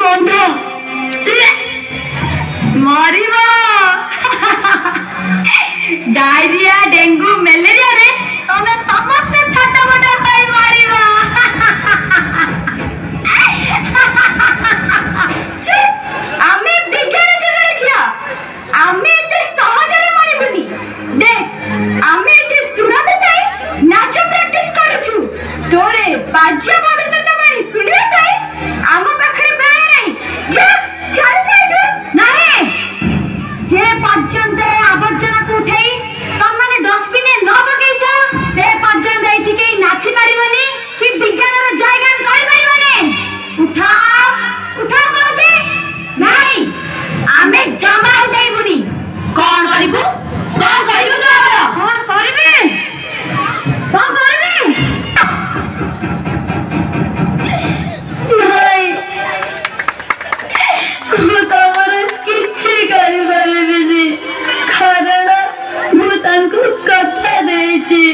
ଗନ୍ଧ ମରିବ। Diarrhoea dengue malaria रे तमे समस्त छोटा मोटा होई मरिब। आमे विज्ञान जगरे छिया आमे एते सहजरे मरिबुनी। देख आमे एते सुरत ताई नाच प्रैक्टिस करूछु तोरे बाज्य भविष्यत बाणी सुनिबे ताई आम पाखरे बेले नहीं। जा चल जाइबे नाही जे पर्यंत आवर्जना को उठेई तमने डस्टबिन न पकेइछ से पर्यंत एठी के नाची पारिबनी कि विज्ञान रो जयगान करि पारिबनी। उठा उठा कहजे नाही आमे जमा उठेइबुनी। कोन करिबु तो कोन करिबे तो करबे नाही मु तमर किछि करि पारिबिनी कारण मु तांको कथा देछि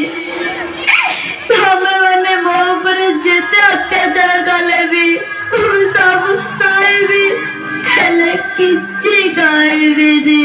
तमे माने मो ऊपर जेते अत्याचार कले भी मु सब सहिबी हेले किछि कहबिनी।